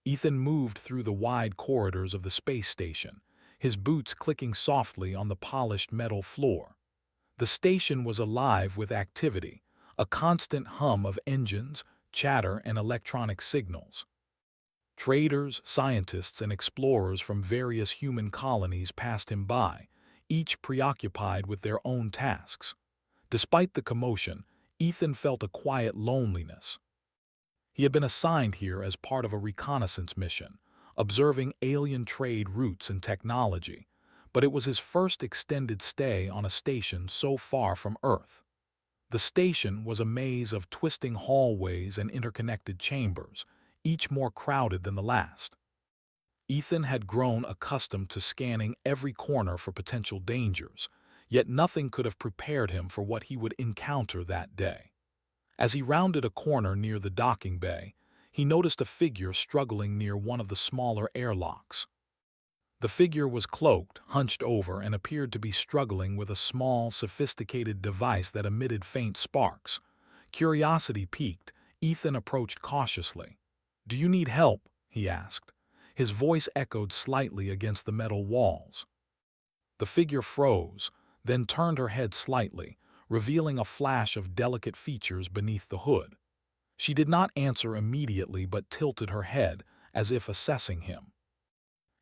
Ethan moved through the wide corridors of the space station, his boots clicking softly on the polished metal floor. The station was alive with activity, a constant hum of engines, chatter, and electronic signals. Traders, scientists, and explorers from various human colonies passed him by, each preoccupied with their own tasks. Despite the commotion, Ethan felt a quiet loneliness. He had been assigned here as part of a reconnaissance mission, observing alien trade routes and technology, but it was his first extended stay on a station so far from Earth. The station was a maze of twisting hallways and interconnected chambers, each more crowded than the last. Ethan had grown accustomed to scanning every corner for potential dangers, yet nothing could have prepared him for what he would encounter that day. As he rounded a corner near the docking bay, he noticed a figure struggling near one of the smaller airlocks. The figure was cloaked, hunched over, and appeared to be struggling with a small, sophisticated device that emitted faint sparks. Curiosity piqued, Ethan approached cautiously. "Do you need help?" he asked. His voice echoed slightly against the metal walls. The figure froze, then turned her head slightly, revealing a flash of delicate features beneath the hood. She did not answer immediately but tilted her head, as if assessing him.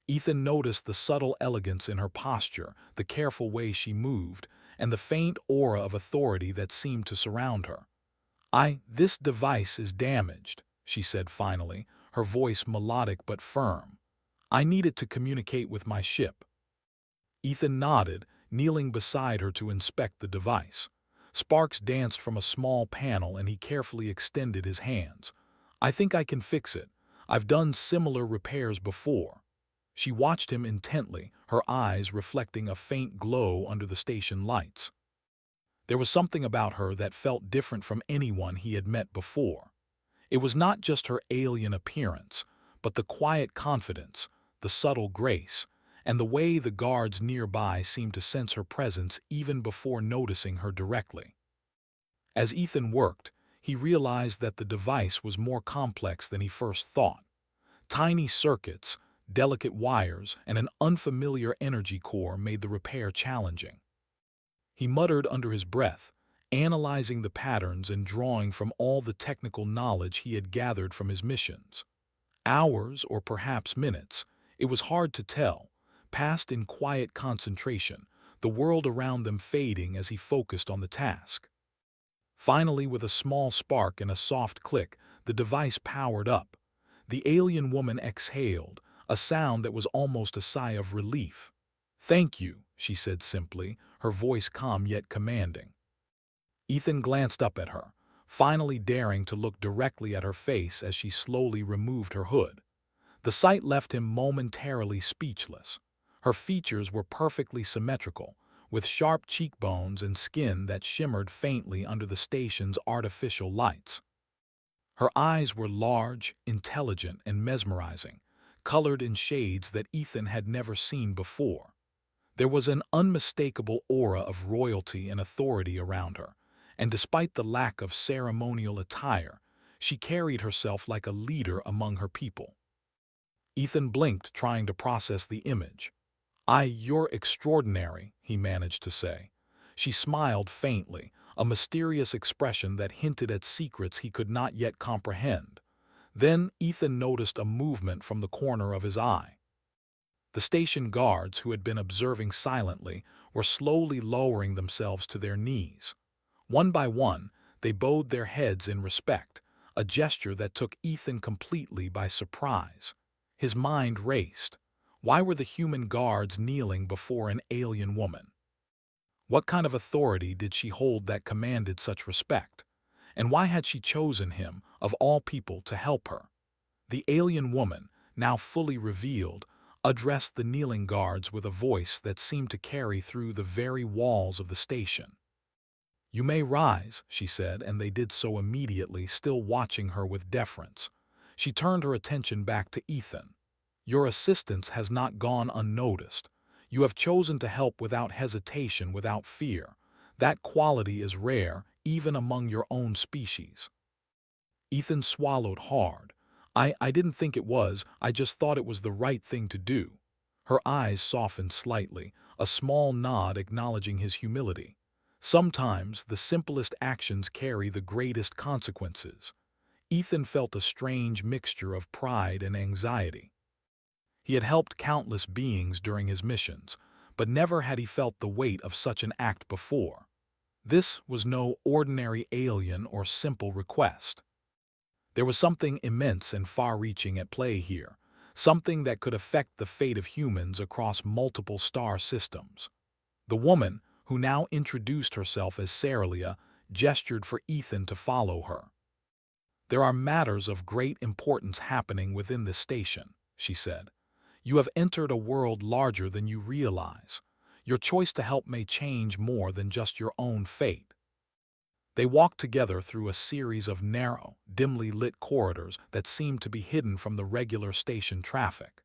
Ethan noticed the subtle elegance in her posture, the careful way she moved, and the faint aura of authority that seemed to surround her. "This device is damaged," she said finally, her voice melodic but firm. "I need it to communicate with my ship." Ethan nodded, kneeling beside her to inspect the device. Sparks danced from a small panel and he carefully extended his hands. "I think I can fix it. I've done similar repairs before." She watched him intently, her eyes reflecting a faint glow under the station lights. There was something about her that felt different from anyone he had met before. It was not just her alien appearance, but the quiet confidence, the subtle grace, and the way the guards nearby seemed to sense her presence even before noticing her directly. As Ethan worked, he realized that the device was more complex than he first thought. Tiny circuits, delicate wires, and an unfamiliar energy core made the repair challenging. He muttered under his breath, analyzing the patterns and drawing from all the technical knowledge he had gathered from his missions. Hours, or perhaps minutes, it was hard to tell, passed in quiet concentration, the world around them fading as he focused on the task. Finally, with a small spark and a soft click, the device powered up. The alien woman exhaled, a sound that was almost a sigh of relief. "Thank you," she said simply, her voice calm yet commanding. Ethan glanced up at her, finally daring to look directly at her face as she slowly removed her hood. The sight left him momentarily speechless. Her features were perfectly symmetrical, with sharp cheekbones and skin that shimmered faintly under the station's artificial lights. Her eyes were large, intelligent, and mesmerizing, colored in shades that Ethan had never seen before. There was an unmistakable aura of royalty and authority around her, and despite the lack of ceremonial attire, she carried herself like a leader among her people. Ethan blinked, trying to process the image. "You're extraordinary," he managed to say. She smiled faintly, a mysterious expression that hinted at secrets he could not yet comprehend. Then Ethan noticed a movement from the corner of his eye. The station guards, who had been observing silently, were slowly lowering themselves to their knees. One by one, they bowed their heads in respect, a gesture that took Ethan completely by surprise. His mind raced. Why were the human guards kneeling before an alien woman? What kind of authority did she hold that commanded such respect? And why had she chosen him, of all people, to help her? The alien woman, now fully revealed, addressed the kneeling guards with a voice that seemed to carry through the very walls of the station. "You may rise," she said, and they did so immediately, still watching her with deference. She turned her attention back to Ethan. "Your assistance has not gone unnoticed. You have chosen to help without hesitation, without fear. That quality is rare, even among your own species." Ethan swallowed hard. I didn't think it was, I just thought it was the right thing to do. Her eyes softened slightly, a small nod acknowledging his humility. Sometimes the simplest actions carry the greatest consequences. Ethan felt a strange mixture of pride and anxiety. He had helped countless beings during his missions, but never had he felt the weight of such an act before. This was no ordinary alien or simple request. There was something immense and far-reaching at play here, something that could affect the fate of humans across multiple star systems. The woman, who now introduced herself as Cerelia, gestured for Ethan to follow her. "There are matters of great importance happening within the station," she said. "You have entered a world larger than you realize. Your choice to help may change more than just your own fate." They walked together through a series of narrow, dimly lit corridors that seemed to be hidden from the regular station traffic.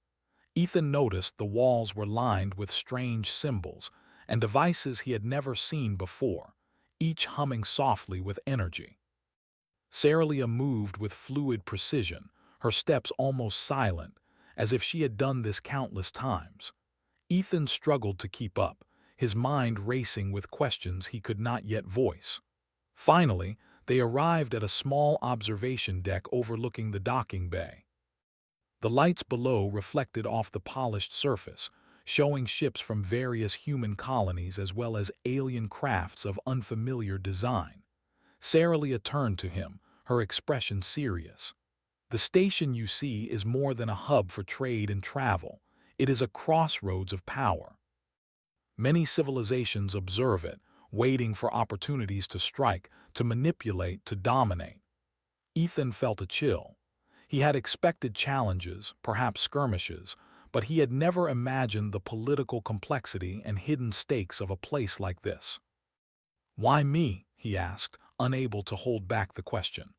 Ethan noticed the walls were lined with strange symbols and devices he had never seen before, each humming softly with energy. Cerelia moved with fluid precision, her steps almost silent, as if she had done this countless times. Ethan struggled to keep up, his mind racing with questions he could not yet voice. Finally, they arrived at a small observation deck overlooking the docking bay. The lights below reflected off the polished surface, showing ships from various human colonies as well as alien crafts of unfamiliar design. Cerelia turned to him, her expression serious. "The station you see is more than a hub for trade and travel. It is a crossroads of power. Many civilizations observe it, waiting for opportunities to strike, to manipulate, to dominate." Ethan felt a chill. He had expected challenges, perhaps skirmishes, but he had never imagined the political complexity and hidden stakes of a place like this. "Why me?" he asked, unable to hold back the question.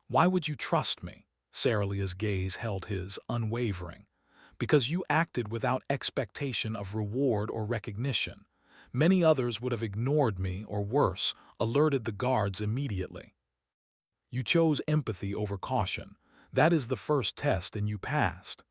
"Why would you trust me?" Cerelia's gaze held his, unwavering. "Because you acted without expectation of reward or recognition. Many others would have ignored me or worse, alerted the guards immediately. You chose empathy over caution. That is the first test and you passed."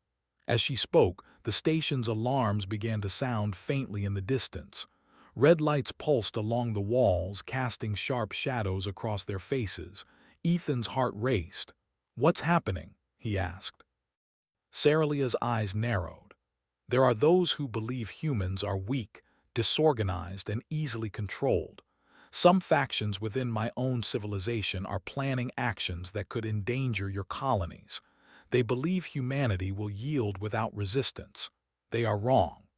As she spoke, the station's alarms began to sound faintly in the distance. Red lights pulsed along the walls, casting sharp shadows across their faces. Ethan's heart raced. "What's happening?" he asked. Cerelia's eyes narrowed. "There are those who believe humans are weak, disorganized, and easily controlled. Some factions within my own civilization are planning actions that could endanger your colonies. They believe humanity will yield without resistance. They are wrong.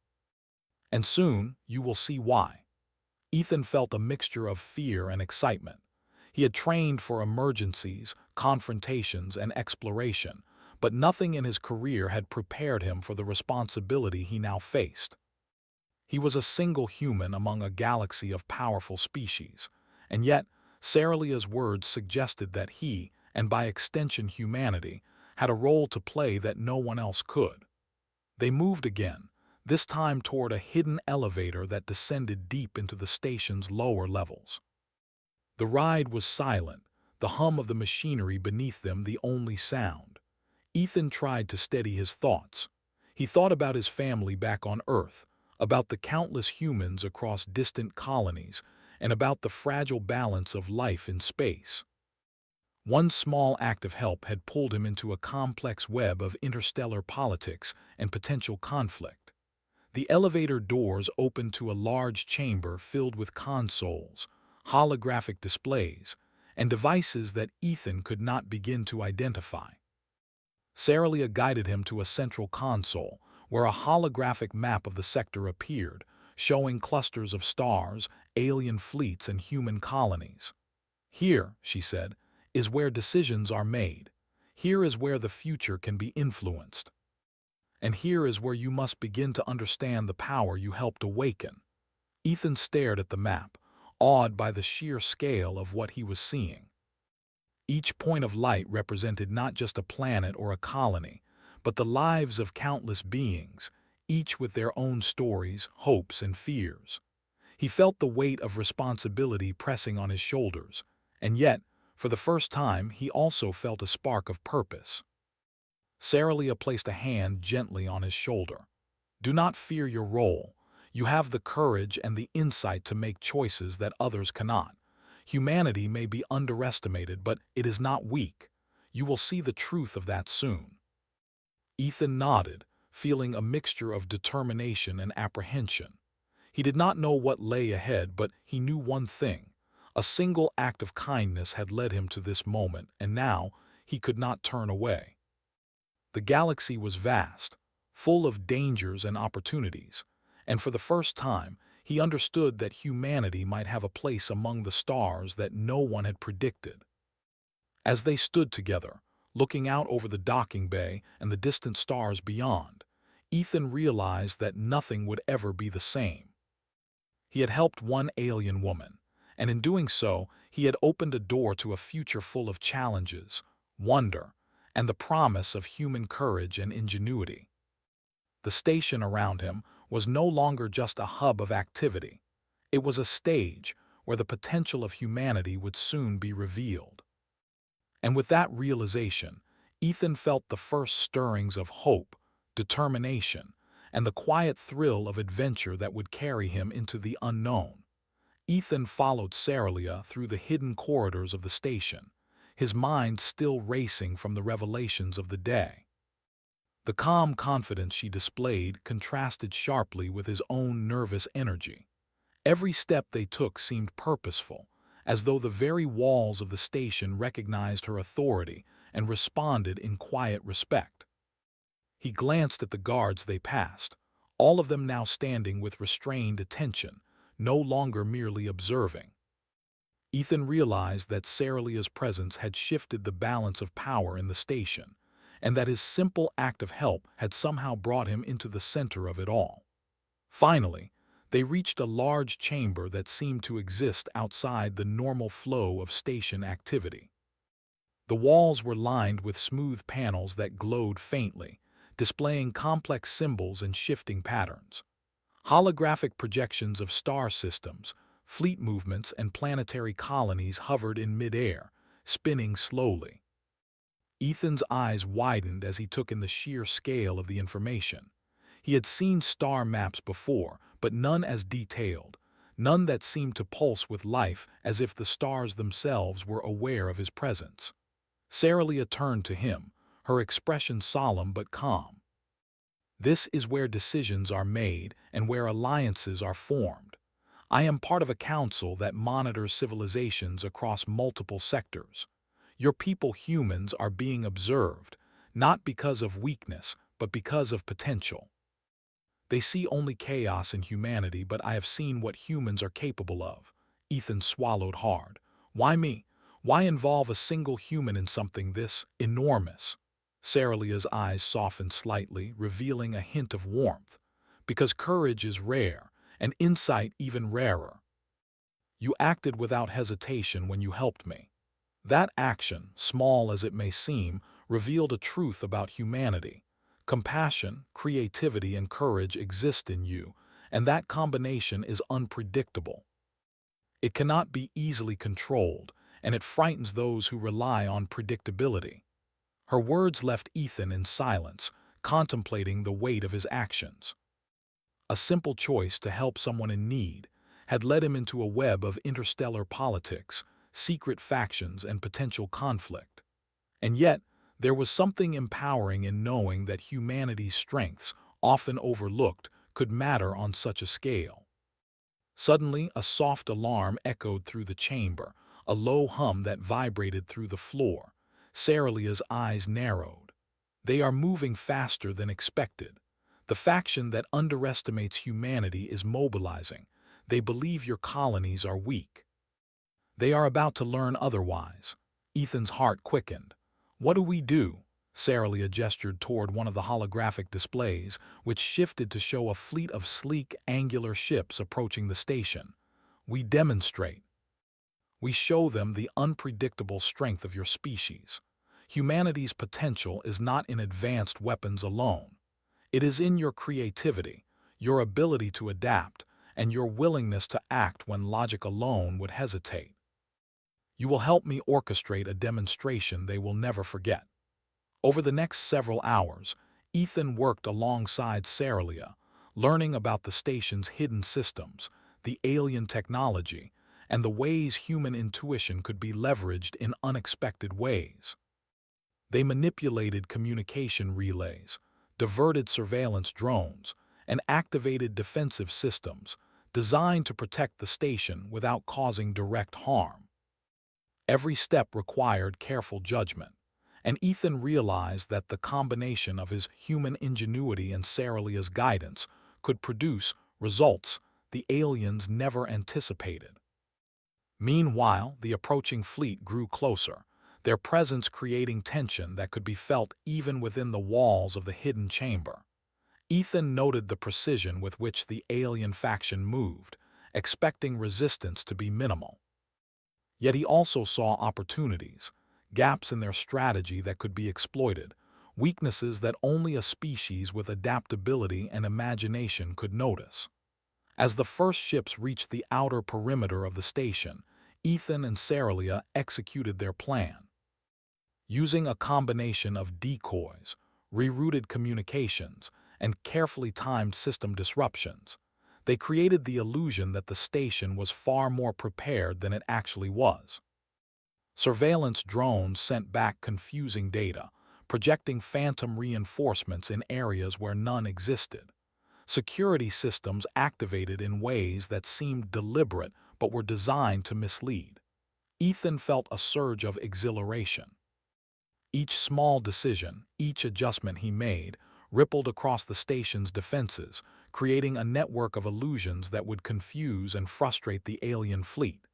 And soon you will see why." Ethan felt a mixture of fear and excitement. He had trained for emergencies, confrontations, and exploration, but nothing in his career had prepared him for the responsibility he now faced. He was a single human among a galaxy of powerful species, and yet Cerelia's words suggested that he, and by extension humanity, had a role to play that no one else could. They moved again, this time toward a hidden elevator that descended deep into the station's lower levels. The ride was silent, the hum of the machinery beneath them the only sound. Ethan tried to steady his thoughts. He thought about his family back on Earth, about the countless humans across distant colonies, and about the fragile balance of life in space. One small act of help had pulled him into a complex web of interstellar politics and potential conflict. The elevator doors opened to a large chamber filled with consoles, holographic displays, and devices that Ethan could not begin to identify. Cerelia guided him to a central console, where a holographic map of the sector appeared, showing clusters of stars, alien fleets, and human colonies. "Here," she said, "is where decisions are made. Here is where the future can be influenced. And here is where you must begin to understand the power you helped awaken." Ethan stared at the map, awed by the sheer scale of what he was seeing. Each point of light represented not just a planet or a colony, but the lives of countless beings, each with their own stories, hopes, and fears. He felt the weight of responsibility pressing on his shoulders, and yet, for the first time, he also felt a spark of purpose. Saralia placed a hand gently on his shoulder. Do not fear your role. You have the courage and the insight to make choices that others cannot. Humanity may be underestimated, but it is not weak. You will see the truth of that soon. Ethan nodded, feeling a mixture of determination and apprehension. He did not know what lay ahead, but he knew one thing. A single act of kindness had led him to this moment, and now he could not turn away. The galaxy was vast, full of dangers and opportunities, and for the first time, he understood that humanity might have a place among the stars that no one had predicted. As they stood together, looking out over the docking bay and the distant stars beyond, Ethan realized that nothing would ever be the same. He had helped one alien woman, and in doing so, he had opened a door to a future full of challenges, wonder, and the promise of human courage and ingenuity. The station around him was no longer just a hub of activity. It was a stage where the potential of humanity would soon be revealed. And with that realization, Ethan felt the first stirrings of hope, determination, and the quiet thrill of adventure that would carry him into the unknown. Ethan followed Saralia through the hidden corridors of the station, his mind still racing from the revelations of the day. The calm confidence she displayed contrasted sharply with his own nervous energy. Every step they took seemed purposeful, as though the very walls of the station recognized her authority and responded in quiet respect. He glanced at the guards they passed, all of them now standing with restrained attention, no longer merely observing. Ethan realized that Saralia's presence had shifted the balance of power in the station, and that his simple act of help had somehow brought him into the center of it all. Finally, they reached a large chamber that seemed to exist outside the normal flow of station activity. The walls were lined with smooth panels that glowed faintly, displaying complex symbols and shifting patterns. Holographic projections of star systems, fleet movements, and planetary colonies hovered in midair, spinning slowly. Ethan's eyes widened as he took in the sheer scale of the information. He had seen star maps before, but none as detailed, none that seemed to pulse with life as if the stars themselves were aware of his presence. Saralia turned to him, her expression solemn but calm. This is where decisions are made and where alliances are formed. I am part of a council that monitors civilizations across multiple sectors. Your people humans are being observed, not because of weakness, but because of potential. They see only chaos in humanity, but I have seen what humans are capable of. Ethan swallowed hard. Why me? Why involve a single human in something this enormous? Saralia's eyes softened slightly, revealing a hint of warmth. Because courage is rare, and insight even rarer. You acted without hesitation when you helped me. That action, small as it may seem, revealed a truth about humanity. Compassion, creativity, and courage exist in you, and that combination is unpredictable. It cannot be easily controlled, and it frightens those who rely on predictability. Her words left Ethan in silence, contemplating the weight of his actions. A simple choice to help someone in need had led him into a web of interstellar politics, secret factions, and potential conflict. And yet, there was something empowering in knowing that humanity's strengths, often overlooked, could matter on such a scale. Suddenly, a soft alarm echoed through the chamber, a low hum that vibrated through the floor. Saralia's eyes narrowed. They are moving faster than expected. The faction that underestimates humanity is mobilizing. They believe your colonies are weak. They are about to learn otherwise. Ethan's heart quickened. What do we do? Saralia gestured toward one of the holographic displays, which shifted to show a fleet of sleek, angular ships approaching the station. We demonstrate. We show them the unpredictable strength of your species. Humanity's potential is not in advanced weapons alone. It is in your creativity, your ability to adapt, and your willingness to act when logic alone would hesitate. You will help me orchestrate a demonstration they will never forget. Over the next several hours, Ethan worked alongside Cerelia, learning about the station's hidden systems, the alien technology, and the ways human intuition could be leveraged in unexpected ways. They manipulated communication relays, diverted surveillance drones, and activated defensive systems designed to protect the station without causing direct harm. Every step required careful judgment, and Ethan realized that the combination of his human ingenuity and Cerelia's guidance could produce results the aliens never anticipated. Meanwhile, the approaching fleet grew closer, their presence creating tension that could be felt even within the walls of the hidden chamber. Ethan noted the precision with which the alien faction moved, expecting resistance to be minimal. Yet he also saw opportunities, gaps in their strategy that could be exploited, weaknesses that only a species with adaptability and imagination could notice. As the first ships reached the outer perimeter of the station, Ethan and Cerelia executed their plan. Using a combination of decoys, rerouted communications, and carefully timed system disruptions, they created the illusion that the station was far more prepared than it actually was. Surveillance drones sent back confusing data, projecting phantom reinforcements in areas where none existed. Security systems activated in ways that seemed deliberate but were designed to mislead. Ethan felt a surge of exhilaration. Each small decision, each adjustment he made, rippled across the station's defenses, creating a network of illusions that would confuse and frustrate the alien fleet.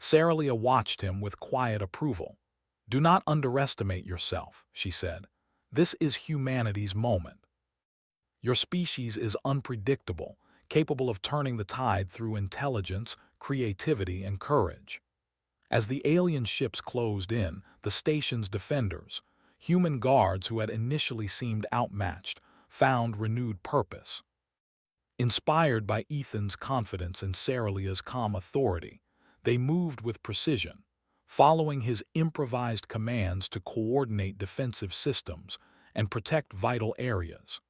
Cerelia watched him with quiet approval. "Do not underestimate yourself," she said. "This is humanity's moment. Your species is unpredictable, capable of turning the tide through intelligence, creativity, and courage." As the alien ships closed in, the station's defenders, human guards who had initially seemed outmatched, found renewed purpose. Inspired by Ethan's confidence and Cerelia's calm authority, they moved with precision, following his improvised commands to coordinate defensive systems and protect vital areas.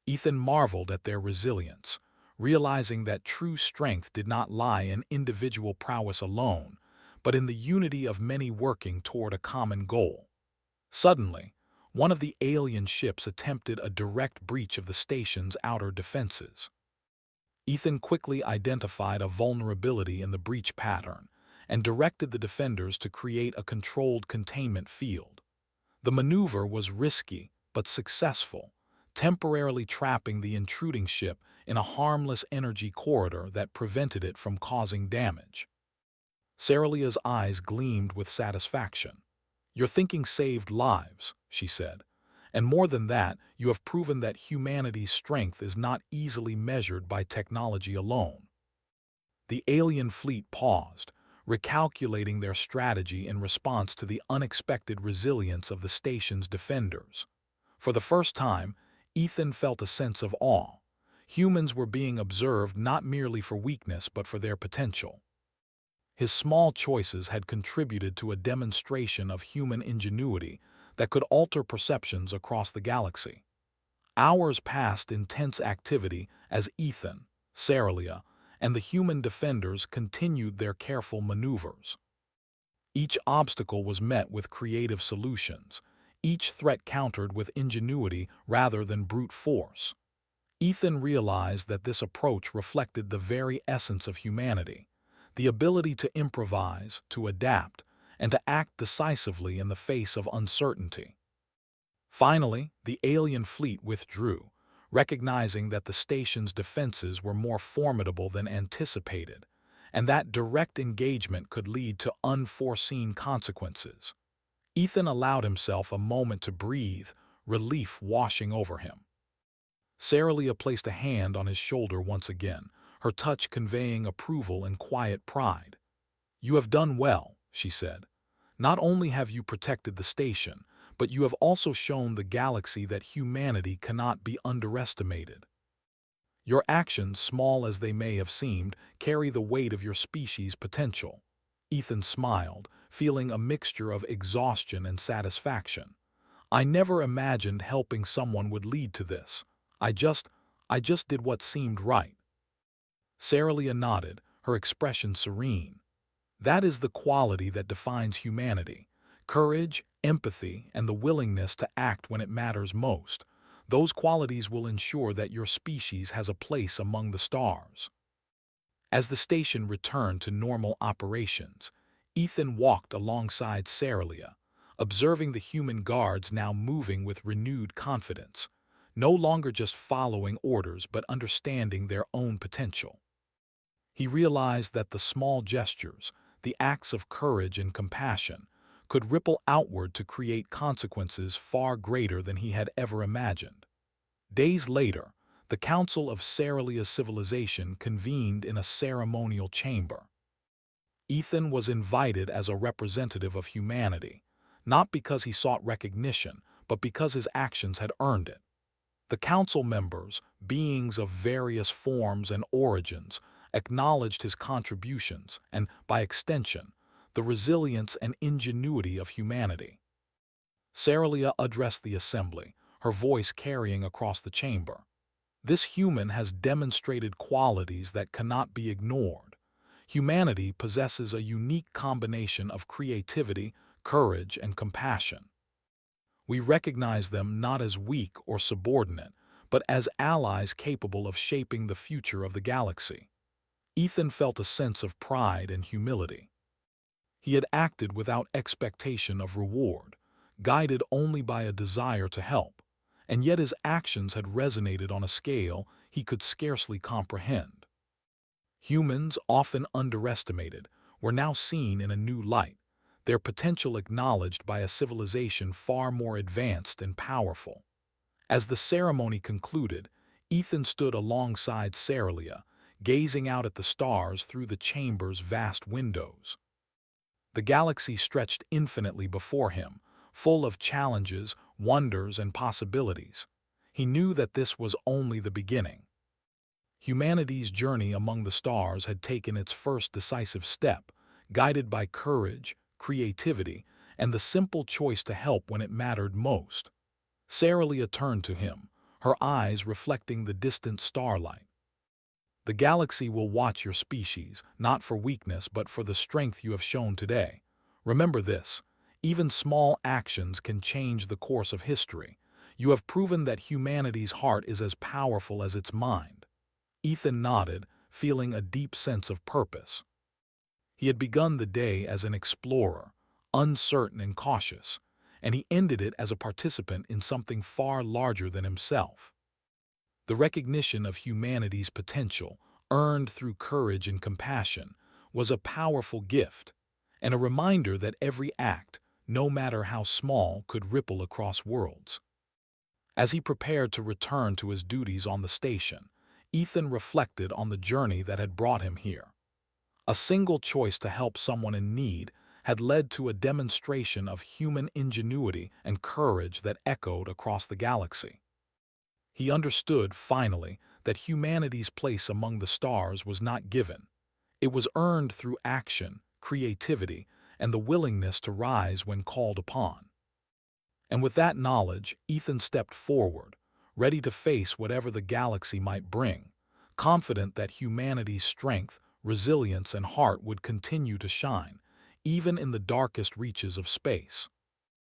Ethan marveled at their resilience, realizing that true strength did not lie in individual prowess alone, but in the unity of many working toward a common goal. Suddenly, one of the alien ships attempted a direct breach of the station's outer defenses. Ethan quickly identified a vulnerability in the breach pattern and directed the defenders to create a controlled containment field. The maneuver was risky but successful, temporarily trapping the intruding ship in a harmless energy corridor that prevented it from causing damage. Cerelia's eyes gleamed with satisfaction. "Your thinking saved lives," she said. "And more than that, you have proven that humanity's strength is not easily measured by technology alone." The alien fleet paused, recalculating their strategy in response to the unexpected resilience of the station's defenders. For the first time, Ethan felt a sense of awe. Humans were being observed not merely for weakness but for their potential. His small choices had contributed to a demonstration of human ingenuity that could alter perceptions across the galaxy. Hours passed in tense activity as Ethan, Cerelia, and the human defenders continued their careful maneuvers. Each obstacle was met with creative solutions, each threat countered with ingenuity rather than brute force. Ethan realized that this approach reflected the very essence of humanity, the ability to improvise, to adapt, and to act decisively in the face of uncertainty. Finally, the alien fleet withdrew, recognizing that the station's defenses were more formidable than anticipated, and that direct engagement could lead to unforeseen consequences. Ethan allowed himself a moment to breathe, relief washing over him. Cerelia placed a hand on his shoulder once again, her touch conveying approval and quiet pride. "You have done well," she said. "Not only have you protected the station, but you have also shown the galaxy that humanity cannot be underestimated. Your actions, small as they may have seemed, carry the weight of your species' potential." Ethan smiled, feeling a mixture of exhaustion and satisfaction. I never imagined helping someone would lead to this. I just, I just did what seemed right." Cerelia nodded, her expression serene. "That is the quality that defines humanity. Courage, empathy, and the willingness to act when it matters most. Those qualities will ensure that your species has a place among the stars." As the station returned to normal operations, Ethan walked alongside Cerelia, observing the human guards now moving with renewed confidence, no longer just following orders but understanding their own potential. He realized that the small gestures, the acts of courage and compassion, could ripple outward to create consequences far greater than he had ever imagined. Days later, the Council of Cerelia's civilization convened in a ceremonial chamber. Ethan was invited as a representative of humanity, not because he sought recognition, but because his actions had earned it. The council members, beings of various forms and origins, acknowledged his contributions and, by extension, the resilience and ingenuity of humanity. Cerelia addressed the assembly, her voice carrying across the chamber. "This human has demonstrated qualities that cannot be ignored. Humanity possesses a unique combination of creativity, courage, and compassion. We recognize them not as weak or subordinate, but as allies capable of shaping the future of the galaxy." Ethan felt a sense of pride and humility. He had acted without expectation of reward, guided only by a desire to help, and yet his actions had resonated on a scale he could scarcely comprehend. Humans, often underestimated, were now seen in a new light, their potential acknowledged by a civilization far more advanced and powerful. As the ceremony concluded, Ethan stood alongside Cerelia, gazing out at the stars through the chamber's vast windows. The galaxy stretched infinitely before him, full of challenges, wonders, and possibilities. He knew that this was only the beginning. Humanity's journey among the stars had taken its first decisive step, guided by courage, creativity, and the simple choice to help when it mattered most. Cerelia turned to him, her eyes reflecting the distant starlight. "The galaxy will watch your species, not for weakness but for the strength you have shown today. Remember this, even small actions can change the course of history. You have proven that humanity's heart is as powerful as its mind." Ethan nodded, feeling a deep sense of purpose. He had begun the day as an explorer, uncertain and cautious, and he ended it as a participant in something far larger than himself. The recognition of humanity's potential, earned through courage and compassion, was a powerful gift, and a reminder that every act, no matter how small, could ripple across worlds. As he prepared to return to his duties on the station, Ethan reflected on the journey that had brought him here. A single choice to help someone in need had led to a demonstration of human ingenuity and courage that echoed across the galaxy. He understood, finally, that humanity's place among the stars was not given. It was earned through action, creativity, and the willingness to rise when called upon. And with that knowledge, Ethan stepped forward, ready to face whatever the galaxy might bring, confident that humanity's strength, resilience, and heart would continue to shine, even in the darkest reaches of space.